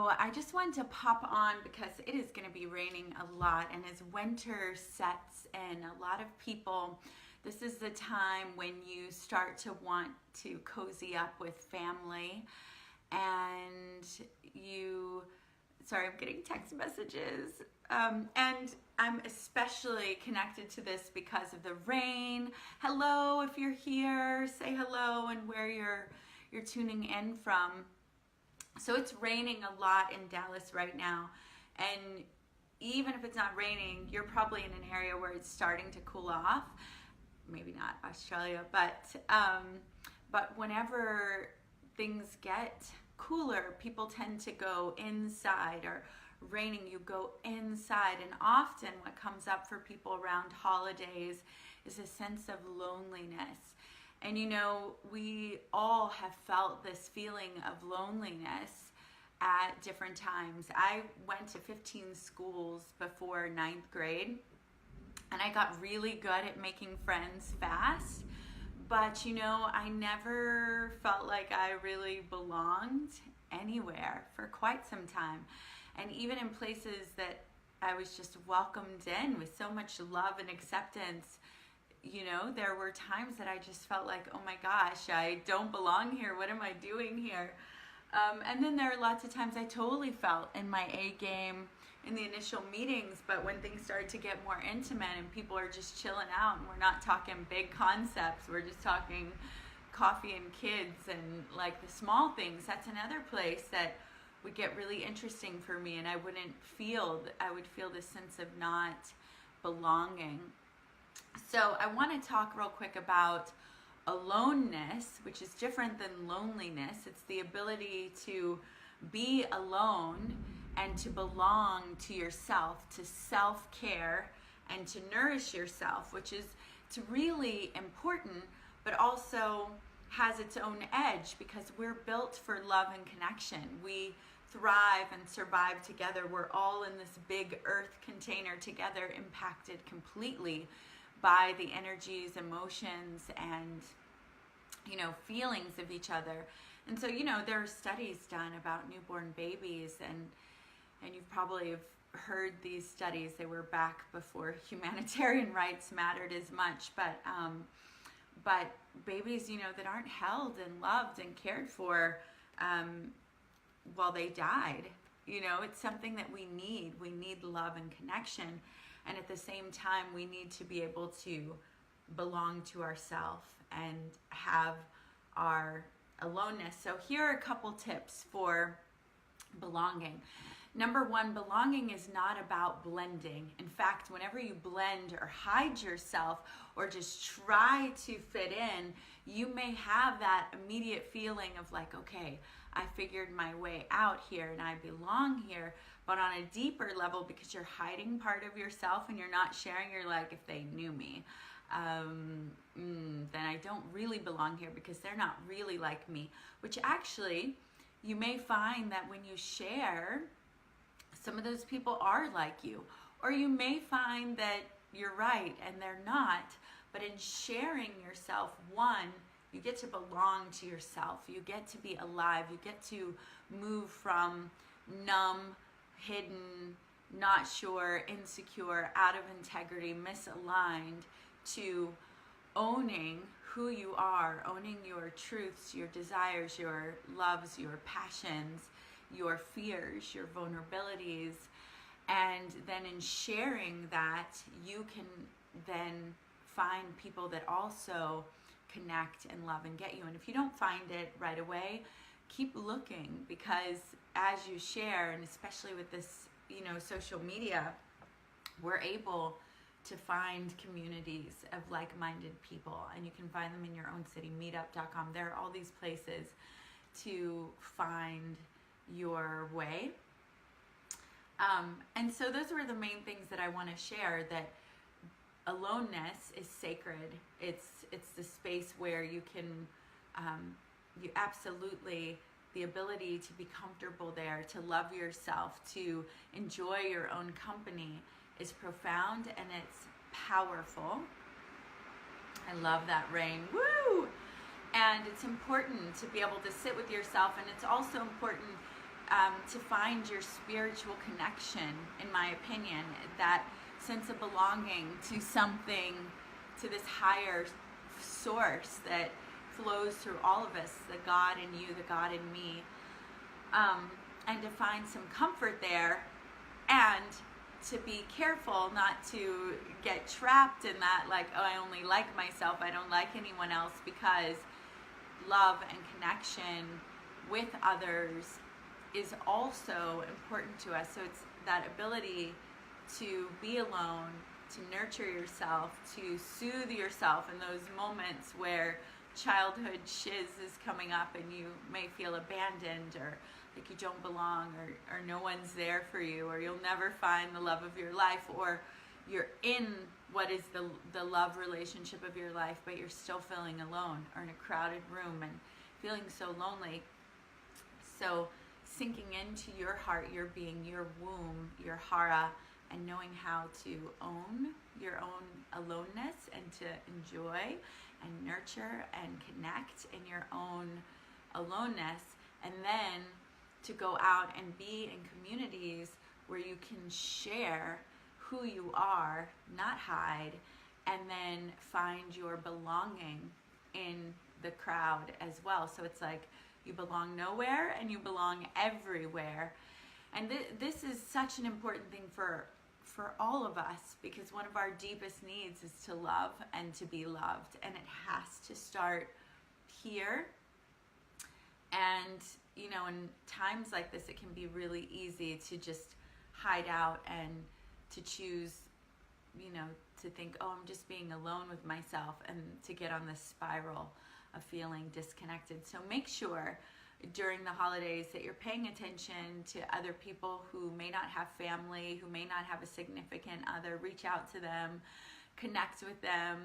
So I just wanted to pop on because it is going to be raining a lot, and as winter sets in, a lot of people, this is the time when you start to want to cozy up with family, and you, sorry, I'm getting text messages, and I'm especially connected to this because of the rain. Hello, if you're here, say hello and where you're tuning in from. So it's raining a lot in Dallas right now, and even if it's not raining, you're probably in an area where it's starting to cool off. Maybe not Australia, but whenever things get cooler, people tend to go inside, or raining, you go inside. And often what comes up for people around holidays is a sense of loneliness. And you know, we all have felt this feeling of loneliness at different times. I went to 15 schools before 9th grade, and I got really good at making friends fast. But you know, I never felt like I really belonged anywhere for quite some time. And even in places that I was just welcomed in with so much love and acceptance, you know, there were times that I just felt like, oh my gosh, I don't belong here. What am I doing here? And then there are lots of times I totally felt in my A game in the initial meetings, but when things started to get more intimate and people are just chilling out and we're not talking big concepts, we're just talking coffee and kids and like the small things, that's another place that would get really interesting for me, and I would feel this sense of not belonging. So I want to talk real quick about aloneness, which is different than loneliness. It's the ability to be alone and to belong to yourself, to self-care and to nourish yourself, which is really important, but also has its own edge because we're built for love and connection. We thrive and survive together. We're all in this big earth container together, impacted completely by the energies, emotions, and, you know, feelings of each other. And so, you know, there are studies done about newborn babies, and you've probably have heard these studies. They were back before humanitarian rights mattered as much, but babies, you know, that aren't held and loved and cared for while they died, you know, it's something that we need. We need love and connection. And at the same time, we need to be able to belong to ourselves and have our aloneness. So here are a couple tips for belonging. Number one, belonging is not about blending. In fact, whenever you blend or hide yourself or just try to fit in, you may have that immediate feeling of like, okay, I figured my way out here and I belong here. But on a deeper level, because you're hiding part of yourself and you're not sharing, you're like, if they knew me, then I don't really belong here because they're not really like me. Which actually, you may find that when you share, some of those people are like you. Or you may find that you're right and they're not. But in sharing yourself, one, you get to belong to yourself. You get to be alive. You get to move from numb, hidden, not sure, insecure, out of integrity, misaligned, to owning who you are, owning your truths, your desires, your loves, your passions, your fears, your vulnerabilities. And then in sharing that, you can then find people that also connect and love and get you. And if you don't find it right away, keep looking, because as you share, and especially with this, you know, social media, we're able to find communities of like-minded people, and you can find them in your own city. Meetup.com. There are all these places to find your way. And so those were the main things that I want to share, that aloneness is sacred. It's the space where you can, you absolutely, the ability to be comfortable there, to love yourself, to enjoy your own company is profound and it's powerful. I love that rain. Woo! And it's important to be able to sit with yourself, and it's also important to find your spiritual connection, in my opinion, that sense of belonging to something, to this higher source that flows through all of us, the God in you, the God in me, and to find some comfort there, and to be careful not to get trapped in that, like, oh, I only like myself, I don't like anyone else, because love and connection with others is also important to us. So it's that ability to be alone, to nurture yourself, to soothe yourself in those moments where childhood shiz is coming up and you may feel abandoned, or like you don't belong, or no one's there for you, or you'll never find the love of your life, or you're in what is the love relationship of your life, but you're still feeling alone, or in a crowded room and feeling so lonely. So sinking into your heart, your being, your womb, your hara, and knowing how to own your own aloneness, and to enjoy and nurture and connect in your own aloneness, and then to go out and be in communities where you can share who you are, not hide, and then find your belonging in the crowd as well. So it's like you belong nowhere and you belong everywhere. And this is such an important thing for all of us, because one of our deepest needs is to love and to be loved, and it has to start here. And you know, in times like this, it can be really easy to just hide out and to choose, you know, to think, oh, I'm just being alone with myself, and to get on this spiral of feeling disconnected. So make sure during the holidays that you're paying attention to other people who may not have family, who may not have a significant other. Reach out to them, connect with them,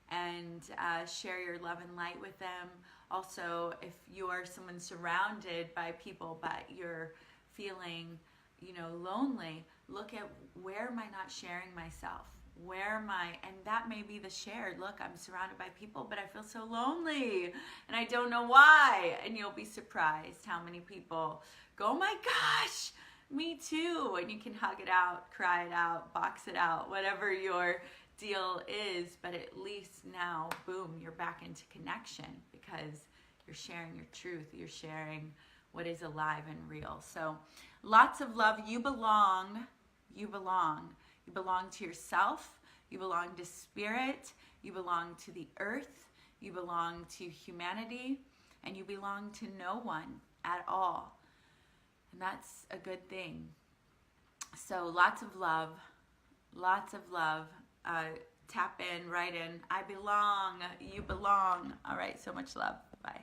and share your love and light with them. Also, if you're someone surrounded by people but you're feeling, you know, lonely, look at, where am I not sharing myself? Where am I? And that may be the shared, look, I'm surrounded by people, but I feel so lonely and I don't know why. And you'll be surprised how many people go, oh my gosh, me too. And you can hug it out, cry it out, box it out, whatever your deal is. But at least now, boom, you're back into connection, because you're sharing your truth. You're sharing what is alive and real. So lots of love. You belong. You belong. You belong to yourself, you belong to spirit, you belong to the earth, you belong to humanity, and you belong to no one at all. And that's a good thing. So lots of love, lots of love. Tap in, write in, I belong, you belong. All right, so much love. Bye.